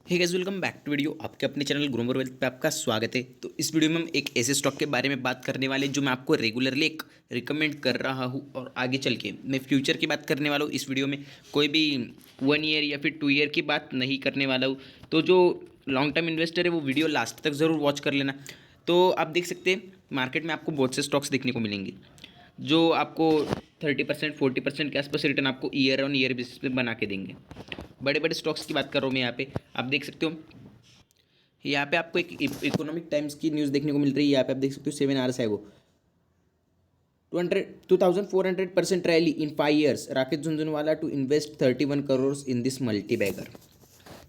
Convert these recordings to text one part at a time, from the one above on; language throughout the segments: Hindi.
Hey guys, welcome back to video. आपके अपने चैनल ग्रो मोर वेल्थ पे आपका स्वागत है। तो इस वीडियो में हम एक ऐसे स्टॉक के बारे में बात करने वाले हैं जो मैं आपको रेगुलरली एक रिकमेंड कर रहा हूँ और आगे चल के मैं फ्यूचर की बात करने वाला हूँ। इस वीडियो में कोई भी 1 ईयर या फिर 2 ईयर की बात नहीं करने वाला हूँ। तो जो लॉन्ग टर्म इन्वेस्टर है वो वीडियो लास्ट तक ज़रूर वॉच कर लेना। तो आप देख सकते हैं मार्केट में आपको बहुत से स्टॉक्स देखने को मिलेंगे जो आपको 30% 40% के आसपास रिटर्न आपको ईयर ऑन ईयर बेसिस पे बना के देंगे। बड़े बड़े स्टॉक्स की बात कर रहा हूँ मैं यहाँ पे। आप देख सकते हो यहाँ पे आपको एक इकोनॉमिक टाइम्स की न्यूज़ देखने को मिल रही है। यहाँ पे आप देख सकते हो 7 आवर्स है वो 2400% rally in 5 years। Rakesh Jhunjhunwala to invest 31 crore in this multibagger.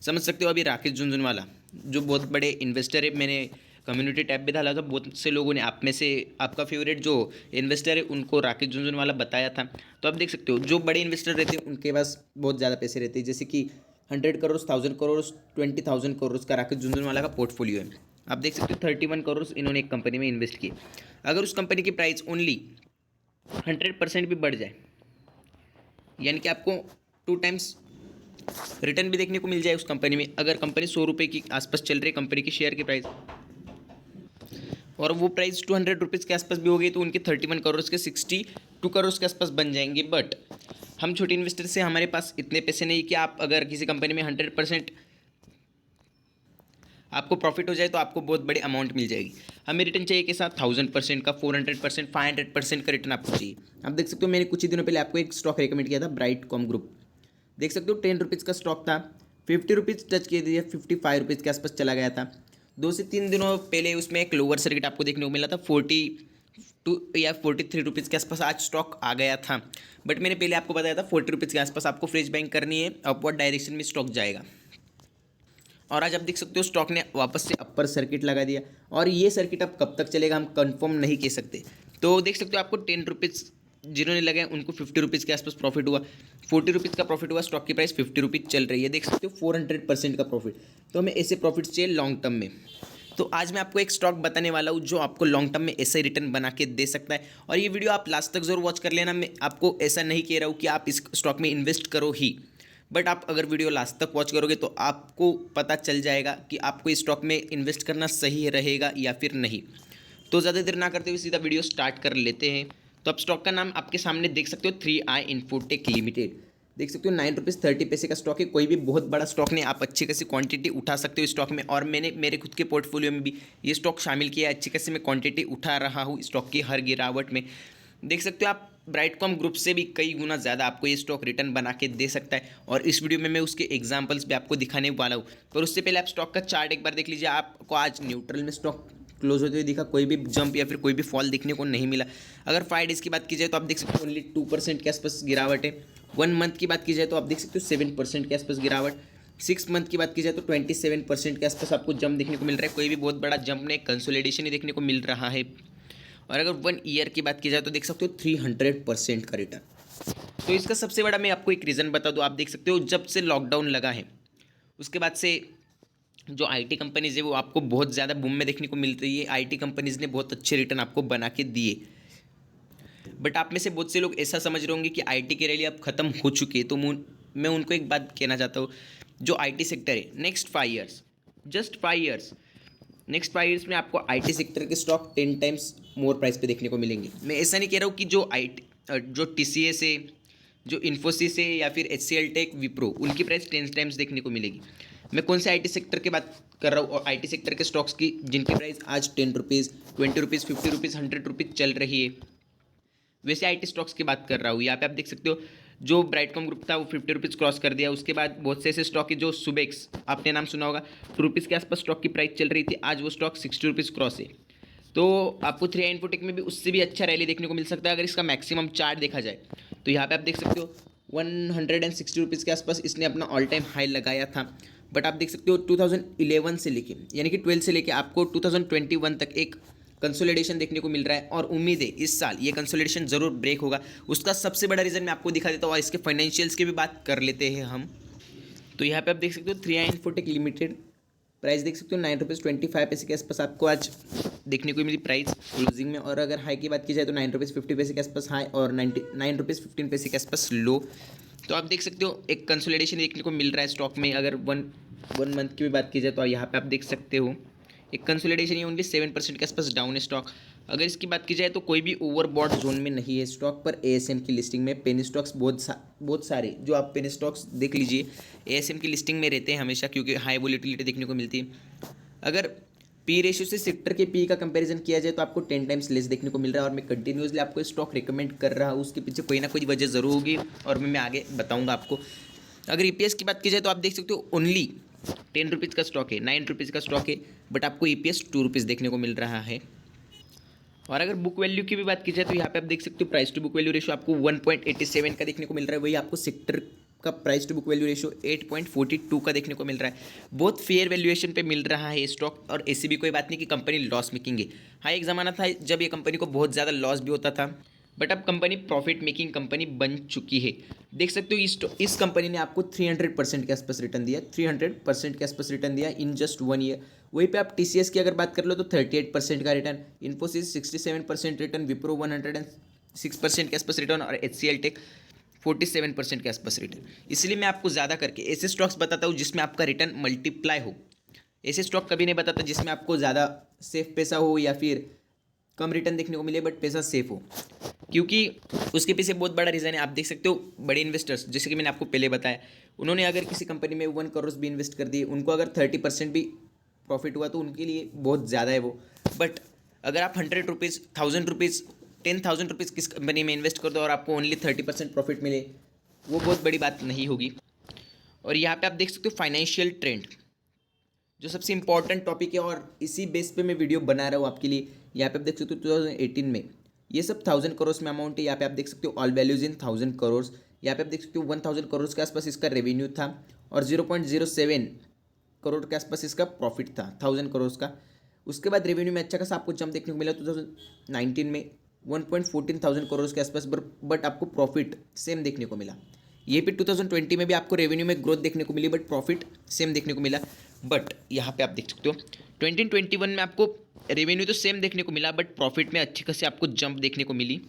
समझ सकते हो अभी राकेश झुनझुनवाला जो बहुत बड़े इन्वेस्टर है, मैंने कम्युनिटी टैब भी डाला था, बहुत से लोगों ने आप में से आपका फेवरेट जो इन्वेस्टर है उनको राकेश झुनझुनवाला बताया था। तो आप देख सकते हो जो बड़े इन्वेस्टर रहते हैं उनके पास बहुत ज़्यादा पैसे रहते हैं, जैसे कि 100 करोड़, 1000 करोड़, 20,000 करोड़ का राकेश झुनझुनवाला का पोर्टफोलियो है। आप देख सकते हो 31 करोड़ इन्होंने एक कंपनी में इन्वेस्ट किए। अगर उस कंपनी की प्राइस ओनली 100% भी बढ़ जाए, यानी कि आपको 2 टाइम्स रिटर्न भी देखने को मिल जाए उस कंपनी में। अगर कंपनी 100 रुपये की आसपास चल रही कंपनी की शेयर की प्राइस, और वो प्राइस 200 रुपीज़ के आसपास भी हो गई, तो उनके 31 करोड़ के 62 करोड़ के आसपास बन जाएंगे। बट हम छोटे इन्वेस्टर से हमारे पास इतने पैसे नहीं कि आप अगर किसी कंपनी में 100% आपको प्रॉफिट हो जाए तो आपको बहुत बड़ी अमाउंट मिल जाएगी। हमें रिटर्न चाहिए कि साथ 1000% का, 400%, 500% का रिटर्न आपको चाहिए। आप देख सकते हो मैंने कुछ ही दिनों पहले आपको एक स्टॉक रिकमेंड किया था, ब्राइट कॉम ग्रुप। देख सकते हो 10 रुपीज़ का स्टॉक था, 50 रुपीज़ टच किए थे, 55 रुपीज़ के आसपास चला गया था। 2 से 3 दिनों पहले उसमें एक लोअर सर्किट आपको देखने को मिला था 42 या 43 रुपीज़ के आसपास आज स्टॉक आ गया था। बट मैंने पहले आपको बताया था 40 रुपीज़ के आसपास आपको फ्रेश बाइंग करनी है, अपवर्ड डायरेक्शन में स्टॉक जाएगा। और आज आप देख सकते हो स्टॉक ने वापस से अपर सर्किट लगा दिया, और ये सर्किट अब कब तक चलेगा हम कंफर्म नहीं कह सकते। तो देख सकते हो आपको 10 रुपीज़ जिन्होंने लगाए उनको 50 रुपीज़ के आसपास प्रॉफिट हुआ, 40 रुपीज़ का प्रॉफिट हुआ। स्टॉक की प्राइस 50 रुपीज़ चल रही है, देख सकते हो 400% का प्रॉफिट। तो हमें ऐसे प्रॉफिट चाहिए लॉन्ग टर्म में। तो आज मैं आपको एक स्टॉक बताने वाला हूँ जो आपको लॉन्ग टर्म में ऐसा ही रिटर्न बना के दे सकता है। और ये वीडियो आप लास्ट तक जरूर वॉच कर लेना। मैं आपको ऐसा नहीं कह रहा हूँ कि आप इस स्टॉक में इन्वेस्ट करो ही, बट आप अगर वीडियो लास्ट तक वॉच करोगे तो आपको पता चल जाएगा कि आपको इस स्टॉक में इन्वेस्ट करना सही रहेगा या फिर नहीं। तो ज़्यादा देर ना करते हुए सीधा वीडियो स्टार्ट कर लेते हैं। तो आप स्टॉक का नाम आपके सामने देख सकते हो, 3i इन्फोटेक लिमिटेड। देख सकते हो 9 रुपीज़ 30 पैसे का स्टॉक है, कोई भी बहुत बड़ा स्टॉक नहीं। आप अच्छी खासी क्वांटिटी उठा सकते हो इस स्टॉक में, और मैंने मेरे खुद के पोर्टफोलियो में भी ये स्टॉक शामिल किया है। अच्छी खासी मैं क्वांटिटी उठा रहा हूँ स्टॉक की हर गिरावट में। देख सकते हो आप ब्राइटकॉम ग्रुप से भी कई गुना ज़्यादा आपको ये स्टॉक रिटर्न बना के दे सकता है, और इस वीडियो में मैं उसके एग्जांपल्स भी आपको दिखाने वाला हूँ। पर उससे पहले आप स्टॉक का चार्ट एक बार देख लीजिए। आपको आज न्यूट्रल में स्टॉक क्लोज होते हुए दिखा, कोई भी जंप या फिर कोई भी फॉल देखने को नहीं मिला। अगर 5 डेज़ की बात की जाए तो आप देख सकते हो ओनली 2% के आसपास गिरावट है। 1 मंथ की बात की जाए तो आप देख सकते हो 7% के आसपास गिरावट। 6 मंथ की बात की जाए तो 27% के आसपास आपको जंप देखने को मिल रहा है। कोई भी बहुत बड़ा जंप नहीं, कंसोलिडेशन ही देखने को मिल रहा है। और अगर 1 ईयर की बात की जाए तो देख सकते हो 300% का रिटर्न। तो इसका सबसे बड़ा मैं आपको एक रीज़न बता दूँ। आप देख सकते हो जब से लॉकडाउन लगा है उसके बाद से जो आईटी कंपनीज़ है वो आपको बहुत ज़्यादा बूम में देखने को मिल रही है। आईटी कंपनीज़ ने बहुत अच्छे रिटर्न आपको बना के दिए। बट आप में से बहुत से लोग ऐसा समझ रहे होंगे कि आईटी की रैली अब खत्म हो चुकी है। तो मैं उनको एक बात कहना चाहता हूँ, जो आईटी सेक्टर है next 5 years, just 5 years, next 5 years में आपको आईटी सेक्टर के स्टॉक 10 टाइम्स मोर प्राइस पे देखने को मिलेंगे। मैं ऐसा नहीं कह रहा हूँ कि जो टीसीएस है, जो इन्फोसिस है, या फिर एचसीएल टेक, विप्रो, उनकी प्राइस 10 टाइम्स देखने को मिलेगी। मैं कौन से आईटी सेक्टर की बात कर रहा हूँ, और आईटी सेक्टर के स्टॉक्स की जिनकी प्राइस आज 10 रुपीज़, 20 रुपीज़, 50 रुपीज़, 100 रुपीज़ चल रही है, वैसे आईटी स्टॉक्स की बात कर रहा हूँ। यहाँ पे आप देख सकते हो जो ब्राइटकॉम ग्रुप था वो 50 रुपीज़ क्रॉस कर दिया। उसके बाद बहुत से ऐसे स्टॉक है जो सुबेक्स, आपने नाम सुना होगा, 2 रुपीज़ के आसपास स्टॉक की प्राइस चल रही थी, आज वो स्टॉक 60 रुपीज़ क्रॉस है। तो आपको 3i इन्फोटेक में भी उससे भी अच्छा रैली देखने को मिल सकता है अगर इसका मैक्सिमम चार्ट देखा जाए। तो यहाँ पे आप देख सकते हो 160 रुपीज़ के आसपास इसने अपना ऑल टाइम हाई लगाया था। बट आप देख सकते हो 2011 से लेके, यानी कि 12 से लेके आपको 2021 तक एक कंसोलिडेशन देखने को मिल रहा है, और उम्मीद है इस साल ये कंसोलिडेशन ज़रूर ब्रेक होगा। उसका सबसे बड़ा रीज़न मैं आपको दिखा देता हूँ, और इसके फाइनेंशियल्स की भी बात कर लेते हैं हम। तो यहाँ पे आप देख सकते हो 3i इन्फोटेक लिमिटेड, प्राइस देख सकते हो 9 रुपीज़ 25 पैसे के आसपास आपको आज देखने को मिली प्राइस क्लोजिंग में। और अगर हाई की बात की जाए तो 9 रुपीज़ 50 पैसे के आसपास हाई, और 9 रुपीज़ 15 पैसे के आसपास लो। तो आप देख सकते हो एक कंसोलिडेशन देखने को मिल रहा है स्टॉक में। अगर वन मंथ की भी बात की जाए तो यहाँ पे आप देख सकते हो एक कंसोलिडेशन ही ओनली 7% के आसपास डाउन है स्टॉक। अगर इसकी बात की जाए तो कोई भी ओवरबॉट जोन में नहीं है स्टॉक पर। एएसएम की लिस्टिंग में पेनी स्टॉक्स बहुत सारे जो आप पेनी स्टॉक्स देख लीजिए एएसएम की लिस्टिंग में रहते हैं हमेशा, क्योंकि हाई वोलेटिलिटी देखने को मिलती है। अगर पी रेशियो से सेक्टर के पी का कंपैरिजन किया जाए तो आपको 10 टाइम्स लेस देखने को मिल रहा है, और मैं कंटिन्यूसली आपको स्टॉक रिकमेंड कर रहा हूँ। उसके पीछे कोई ना कोई वजह ज़रूर होगी और मैं आगे बताऊँगा आपको। अगर ईपीएस की बात की जाए तो आप देख सकते हो ओनली 10 रुपीज़ का स्टॉक है, 9 रुपीज़ का स्टॉक है, बट आपको ईपीएस 2 रुपीज़ देखने को मिल रहा है। और अगर बुक वैल्यू की भी बात की जाए तो यहाँ पे आप देख सकते हो price to book value ratio आपको 1.87 का देखने को मिल रहा है। वही आपको सेक्टर का price to book value ratio 8.42 का देखने को मिल रहा है। बहुत फेयर वैल्यूएशन पे मिल रहा है स्टॉक। और ऐसी भी कोई बात नहीं कि कंपनी लॉस मेकिंग है। हाँ, एक ज़माना था जब ये कंपनी को बहुत ज़्यादा लॉस भी होता था, बट अब कंपनी प्रॉफिट मेकिंग कंपनी बन चुकी है। देख सकते हो इस कंपनी ने आपको 300% के आसपास रिटर्न दिया, 300% के आसपास रिटर्न दिया इन जस्ट 1 ईयर। वहीं पे आप टीसीएस की अगर बात कर लो तो 38% का रिटर्न, इन्फोसिस 67% रिटर्न, विप्रो 106% के आसपास रिटर्न, और एचसीएल टेक 47% के आसपास रिटर्न। इसलिए मैं आपको ज़्यादा करके ऐसे स्टॉक्स बताता हूँ जिसमें आपका रिटर्न मल्टीप्लाई हो। ऐसे स्टॉक कभी नहीं बताता जिसमें आपको ज़्यादा सेफ पैसा हो या फिर कम रिटर्न देखने को मिले बट पैसा सेफ हो, क्योंकि उसके पीछे बहुत बड़ा रीज़न है। आप देख सकते हो बड़े इन्वेस्टर्स, जैसे कि मैंने आपको पहले बताया, उन्होंने अगर किसी कंपनी में 1 करोड़ भी इन्वेस्ट कर दिए, उनको अगर 30% भी प्रॉफिट हुआ तो उनके लिए बहुत ज़्यादा है वो। बट अगर आप 100 रुपीज़, 1000 रुपीज़, 10,000 रुपीज़ किस कंपनी में इन्वेस्ट कर दो और आपको ओनली 30% प्रॉफिट मिले, वो बहुत बड़ी बात नहीं होगी। और यहाँ पे आप देख सकते हो फाइनेंशियल ट्रेंड, जो सबसे इंपॉर्टेंट टॉपिक है और इसी बेस पे मैं वीडियो बना रहा हूँ आपके लिए। यहाँ पे आप देख सकते हो 2018 में ये सब 1000 करोड़ में अमाउंट है। यहाँ पे आप देख सकते हो ऑल वैल्यूज इन 1000 करोड़। यहाँ पे आप देख सकते हो 1000 करोड़ के आसपास इसका रेवेन्यू था और 0.07 करोड़ के आसपास इसका प्रॉफिट था 1000 करोड़ का। उसके बाद रेवेन्यू में अच्छा खासा आपको जंप देखने को मिला 2019 में 1.14 करोड़ के आसपास, बट आपको प्रॉफिट सेम देखने को मिला। ये भी 2020 में भी आपको रेवेन्यू में ग्रोथ देखने को मिली बट प्रॉफिट सेम देखने को मिला। बट यहाँ पे आप देख सकते हो 2021 में आपको रेवेन्यू तो सेम देखने को मिला बट प्रॉफिट में अच्छी खासी आपको जंप देखने को मिली।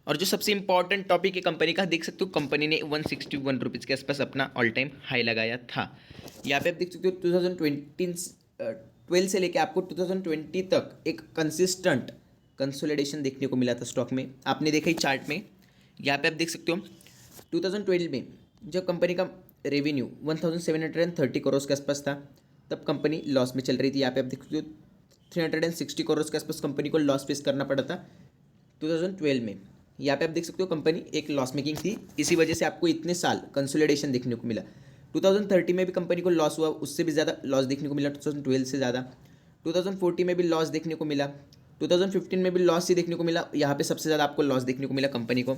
और जो सबसे इंपॉर्टेंट टॉपिक है कंपनी का, देख सकते हो कंपनी ने 161 रुपीज़ के आसपास अपना ऑल टाइम हाई लगाया था। यहाँ पे आप देख सकते हो 2012 से लेकर आपको 2020 तक एक कंसिस्टेंट कंसोलिडेशन देखने को मिला था स्टॉक में। आपने देखा ही चार्ट में। यहाँ पे आप देख सकते हो 2012 में जब कंपनी का रेवेन्यू 1730 करोड़ के आसपास था, तब कंपनी लॉस में चल रही थी। यहाँ पे आप देख सकते हो 360 करोड़ के आसपास कंपनी को लॉस फेस करना पड़ा था 2012 में। यहाँ पे आप देख सकते हो कंपनी एक लॉस मेकिंग थी, इसी वजह से आपको इतने साल कंसोलिडेशन देखने को मिला। 2030 में भी कंपनी को लॉस हुआ, उससे भी ज़्यादा लॉस देखने को मिला 2012 से ज़्यादा। 2014 में भी लॉस देखने को मिला, 2015 में भी लॉस ही देखने को मिला। यहाँ पे सबसे ज़्यादा आपको लॉस देखने को मिला कंपनी को।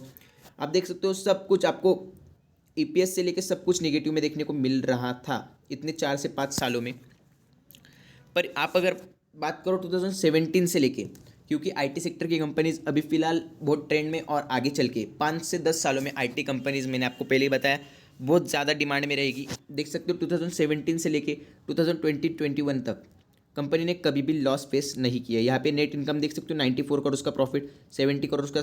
आप देख सकते हो सब कुछ आपको ईपीएस से लेकर सब कुछ नेगेटिव में देखने को मिल रहा था इतने 4 से 5 सालों में। पर आप अगर बात करो 2017 से लेके, क्योंकि आईटी सेक्टर की कंपनीज अभी फिलहाल बहुत ट्रेंड में, और आगे चल के 5 से 10 सालों में आईटी कंपनीज, मैंने आपको पहले ही बताया, बहुत ज़्यादा डिमांड में रहेगी। देख सकते हो 2017 से लेके 2020-21 तक कंपनी ने कभी भी लॉस फेस नहीं किया। यहाँ पे नेट इनकम देख सकते हो 94 करोड़ का प्रॉफिट, 70 करोड़ का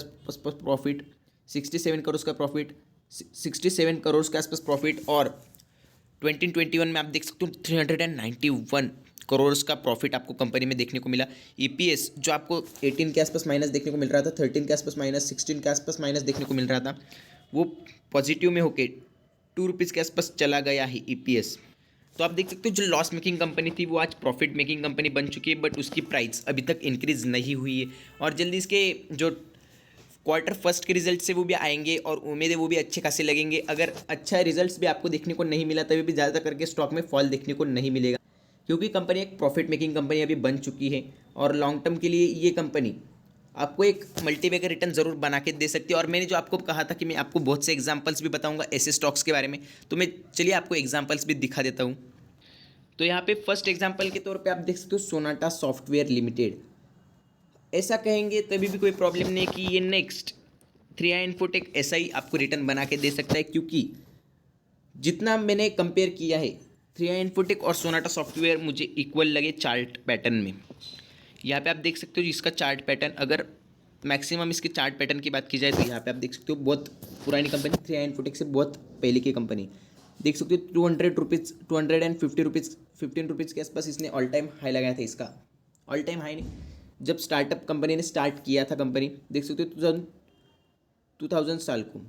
प्रॉफिट, 67 करोड़ का प्रॉफिट, 67 करोड़ के आसपास प्रॉफिट, और 2021 में आप देख सकते हो 391 करोड़ का प्रॉफिट आपको कंपनी में देखने को मिला। ईपीएस जो आपको 18 के आसपास माइनस देखने को मिल रहा था, 13 के आसपास माइनस, 16 के आसपास माइनस देखने को मिल रहा था, वो पॉजिटिव में होके 2 रुपीज़ के आसपास चला गया है ईपीएस। तो आप देख सकते हो जो लॉस मेकिंग कंपनी थी वो आज प्रॉफिट मेकिंग कंपनी बन चुकी है, बट उसकी प्राइस अभी तक इंक्रीज नहीं हुई है। और जल्दी इसके जो क्वार्टर फर्स्ट के रिजल्ट से वो भी आएंगे और उम्मीद है वो भी अच्छे खासे लगेंगे। अगर अच्छा रिजल्ट्स भी आपको देखने को नहीं मिला तभी भी ज़्यादा करके स्टॉक में फॉल देखने को नहीं मिलेगा, क्योंकि कंपनी एक प्रॉफिट मेकिंग कंपनी अभी बन चुकी है। और लॉन्ग टर्म के लिए ये कंपनी आपको एक मल्टीबैगर रिटर्न ज़रूर बना के दे सकती है। और मैंने जो आपको कहा था कि मैं आपको बहुत से एग्जांपल्स भी बताऊंगा ऐसे स्टॉक्स के बारे में, तो मैं चलिए आपको एग्जांपल्स भी दिखा देता हूं। तो यहाँ पे फर्स्ट एग्जांपल के तौर पे आप देख सकते हो सोनाटा सॉफ्टवेयर लिमिटेड। ऐसा कहेंगे तभी भी कोई प्रॉब्लम नहीं कि ये नेक्स्ट 3i इन्फोटेक ऐसा ही आपको रिटर्न बना के दे सकता है, क्योंकि जितना मैंने कंपेयर किया है 3i इन्फोटेक और सोनाटा सॉफ्टवेयर मुझे इक्वल लगे चार्ट पैटर्न में। यहाँ पे आप देख सकते हो इसका चार्ट पैटर्न, अगर मैक्सिमम इसके चार्ट पैटर्न की बात की जाए तो यहाँ पे आप देख सकते हो बहुत पुरानी कंपनी 3i इन्फोटेक से बहुत पहले की कंपनी। देख सकते हो 200 रुपीज़, 250 रुपीज़, 15 रुपीज़ के आसपास इसने ऑल टाइम हाई लगाया था। इसका ऑल टाइम हाई नहीं, जब स्टार्टअप कंपनी ने स्टार्ट किया था कंपनी, देख सकते हो 2000 साल को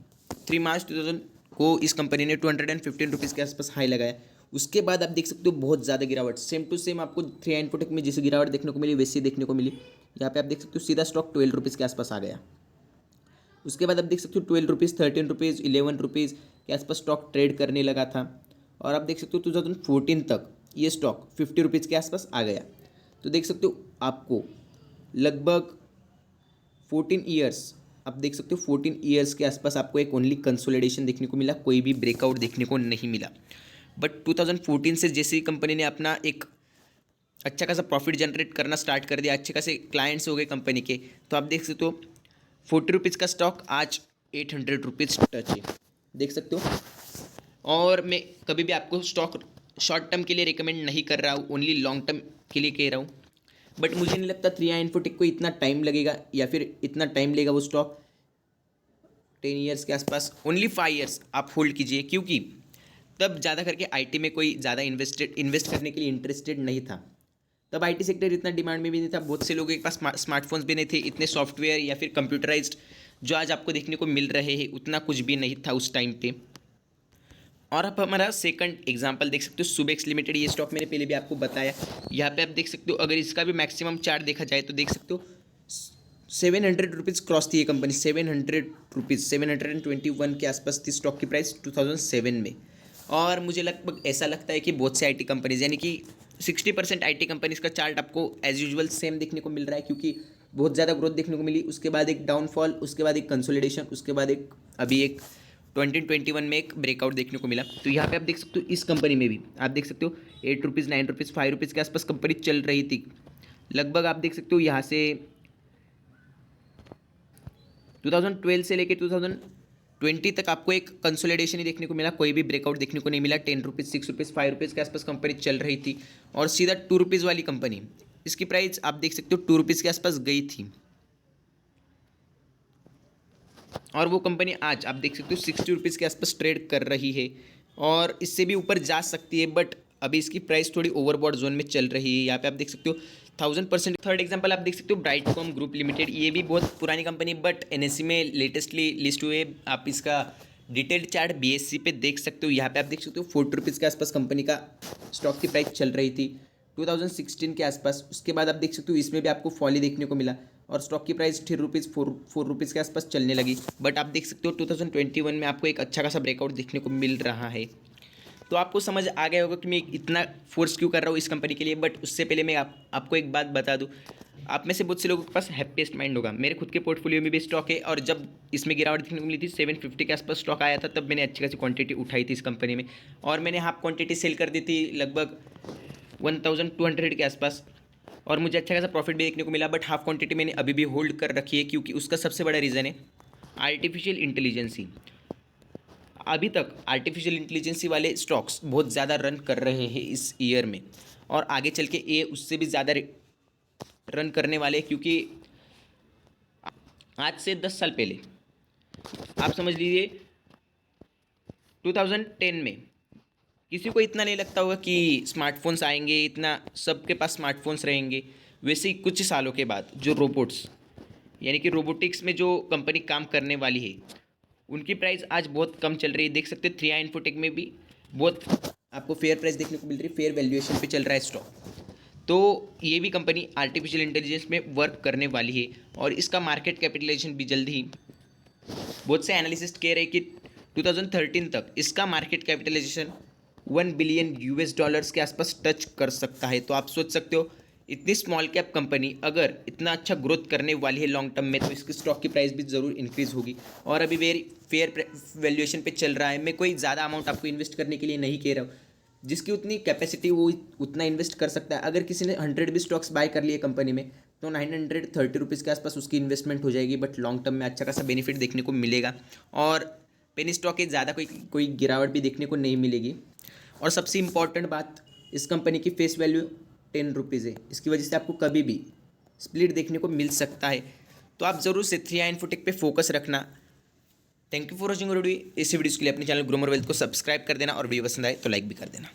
3 मार्च 2000 को इस कंपनी ने 215 रुपीज़ के आसपास हाई लगाया। उसके बाद आप देख सकते हो बहुत ज़्यादा गिरावट, सेम टू सेम आपको 3i इन्फोटेक में जैसे गिरावट देखने को मिली वैसे देखने को मिली। यहाँ पे आप देख सकते हो सीधा स्टॉक 12 रुपीज़ के आसपास आ गया। उसके बाद आप देख सकते हो 12 रुपीज़, 13 रुपीज़, 11 रुपीज़ के आसपास स्टॉक ट्रेड करने लगा था। और आप देख सकते हो 2014 तक ये स्टॉक 50 रुपीज़ के आसपास आ गया। तो देख सकते हो आपको लगभग 14 ईयर्स, आप देख सकते हो 14 ईयर्स के आसपास आपको एक ओनली कंसोलिडेशन देखने को मिला, कोई भी ब्रेकआउट देखने को नहीं मिला। बट 2014 से जैसे ही कंपनी ने अपना एक अच्छा खासा प्रॉफिट जनरेट करना स्टार्ट कर दिया, अच्छे खासे क्लाइंट्स हो गए कंपनी के, तो आप देख सकते हो 40 रुपीज़ का स्टॉक आज 800 रुपीज़ टच है, देख सकते हो। और मैं कभी भी आपको स्टॉक शॉर्ट टर्म के लिए रिकमेंड नहीं कर रहा हूँ, ओनली लॉन्ग टर्म के लिए कह रहा हूँ। बट मुझे नहीं लगता 3i इन्फोटेक को इतना टाइम लगेगा या फिर इतना टाइम लेगा वो स्टॉक 10 ईयर्स के आसपास, ओनली 5 ईयर्स आप होल्ड कीजिए, क्योंकि तब ज़्यादा करके आईटी में कोई ज़्यादा इन्वेस्ट करने के लिए इंटरेस्टेड नहीं था। तब आईटी सेक्टर इतना डिमांड में भी नहीं था, बहुत से लोगों के पास स्मार्टफोन्स भी नहीं थे, इतने सॉफ्टवेयर या फिर कंप्यूटराइज्ड जो आज आपको देखने को मिल रहे हैं उतना कुछ भी नहीं था उस टाइम पे। और आप हमारा सेकंड एग्जांपल देख सकते हो सुबेक्स लिमिटेड, ये स्टॉक मैंने पहले भी आपको बताया। यहाँ पे आप देख सकते हो अगर इसका भी मैक्सिमम चार्ट देखा जाए तो देख सकते हो 700 रुपीज़ क्रॉस थी ये कंपनी, 700 रुपीज़, 721 के आसपास थी स्टॉक की प्राइस 2007 में। और मुझे लगभग ऐसा लगता है कि बहुत से आईटी कंपनीज यानी कि 60% आईटी कंपनीज का चार्ट आपको एज यूजुअल सेम देखने को मिल रहा है, क्योंकि बहुत ज़्यादा ग्रोथ देखने को मिली, उसके बाद एक डाउनफॉल, उसके बाद एक कंसोलिडेशन, उसके बाद एक अभी एक 2021 में एक ब्रेकआउट देखने को मिला। तो यहाँ पे आप देख सकते हो इस कंपनी में भी आप देख सकते हो 8 रुपीज़, 9 रुपीज़, 5 रुपीज़ के आसपास कंपनी चल रही थी। लगभग आप देख सकते हो यहाँ से 2012 से लेकर 2020 तक आपको एक कंसोलिडेशन ही देखने को मिला, कोई भी ब्रेकआउट देखने को नहीं मिला। 10 रुपीज़, 6 रुपीज़, 5 रुपीज़ के आसपास कंपनी चल रही थी और सीधा 2 रुपीज़ वाली कंपनी, इसकी प्राइस आप देख सकते हो 2 रुपीज़ के आसपास गई थी। और वो कंपनी आज आप देख सकते हो 60 रुपीज़ के आसपास ट्रेड कर रही है और इससे भी ऊपर जा सकती है, बट अभी इसकी प्राइस थोड़ी ओवरबॉट जोन में चल रही है। यहाँ पे आप देख सकते हो 1000%। थर्ड एग्जांपल आप देख सकते हो ब्राइटकॉम ग्रुप लिमिटेड, ये भी बहुत पुरानी कंपनी बट एनएससी में लेटेस्टली लिस्ट हुए। आप इसका डिटेल्ड चार्ट बीएससी पे देख सकते हो। यहाँ पे आप देख सकते हो 40 रुपीज़ के आसपास कंपनी का स्टॉक की प्राइस चल रही थी 2016 के आसपास। उसके बाद आप देख सकते हो इसमें भी आपको फॉल ही देखने को मिला और स्टॉक की प्राइस 3 रुपीज़, 4 रुपीज़ के आसपास चलने लगी। बट आप देख सकते हो 2021 में आपको एक अच्छा खासा ब्रेकआउट देखने को मिल रहा है। तो आपको समझ आ गया होगा कि मैं इतना फोर्स क्यों कर रहा हूँ इस कंपनी के लिए। बट उससे पहले मैं आपको एक बात बता दूँ, आप में से बहुत से लोगों के पास हैप्पीएस्ट माइंड होगा। मेरे खुद के पोर्टफोलियो में भी स्टॉक है और जब इसमें गिरावट देखने को मिली थी 750 के आसपास स्टॉक आया था, तब मैंने अच्छी खासी क्वांटिटी उठाई थी इस कंपनी में और मैंने हाफ क्वांटिटी सेल कर दी थी लगभग 1200 के आसपास और मुझे अच्छा खासा प्रॉफिट भी देखने को मिला। बट हाफ क्वांटिटी मैंने अभी भी होल्ड कर रखी है, क्योंकि उसका सबसे बड़ा रीज़न है आर्टिफिशियल इंटेलिजेंसी। अभी तक आर्टिफिशियल इंटेलिजेंसी वाले स्टॉक्स बहुत ज़्यादा रन कर रहे हैं इस ईयर में और आगे चल के ये उससे भी ज़्यादा रन करने वाले, क्योंकि आज से 10 साल पहले आप समझ लीजिए 2010 में किसी को इतना नहीं लगता होगा कि स्मार्टफोन्स आएंगे, इतना सबके पास स्मार्टफोन्स रहेंगे। वैसे ही कुछ सालों के बाद जो रोबोट्स यानी कि रोबोटिक्स में जो कंपनी काम करने वाली है उनकी प्राइस आज बहुत कम चल रही है। देख सकते हैं 3i इन्फोटेक में भी बहुत आपको फेयर प्राइस देखने को मिल रही है, फेयर वैल्यूएशन पे चल रहा है स्टॉक। तो ये भी कंपनी आर्टिफिशियल इंटेलिजेंस में वर्क करने वाली है और इसका मार्केट कैपिटलाइजेशन भी जल्द ही, बहुत से एनालिसिस्ट कह रहे हैं कि 2013 तक इसका मार्केट कैपिटलाइजेशन $1 बिलियन के आसपास टच कर सकता है। तो आप सोच सकते हो इतनी स्मॉल कैप कंपनी अगर इतना अच्छा ग्रोथ करने वाली है लॉन्ग टर्म में, तो इसकी स्टॉक की प्राइस भी ज़रूर इंक्रीज़ होगी और अभी वेरी फेयर वैल्यूएशन पे चल रहा है। मैं कोई ज़्यादा अमाउंट आपको इन्वेस्ट करने के लिए नहीं कह रहा हूँ, जिसकी उतनी कैपेसिटी वो उतना इन्वेस्ट कर सकता है। अगर किसी ने 100 भी स्टॉक्स बाय कर लिए कंपनी में तो 930 रुपीज़ के आसपास उसकी इन्वेस्टमेंट हो जाएगी, बट लॉन्ग टर्म में अच्छा खासा बेनिफिट देखने को मिलेगा और पेनी स्टॉक के ज़्यादा कोई गिरावट भी देखने को नहीं मिलेगी। और सबसे इम्पॉर्टेंट बात, इस कंपनी की फेस वैल्यू 10 रुपीज़ है, इसकी वजह से आपको कभी भी स्प्लिट देखने को मिल सकता है। तो आप ज़रूर से 3i इन्फोटेक पे फोकस रखना। Thank you for watching video. इस वीडियो के लिए अपने चैनल ग्रोमर वेल्थ को सब्सक्राइब कर देना और वीडियो पसंद आए तो लाइक भी कर देना।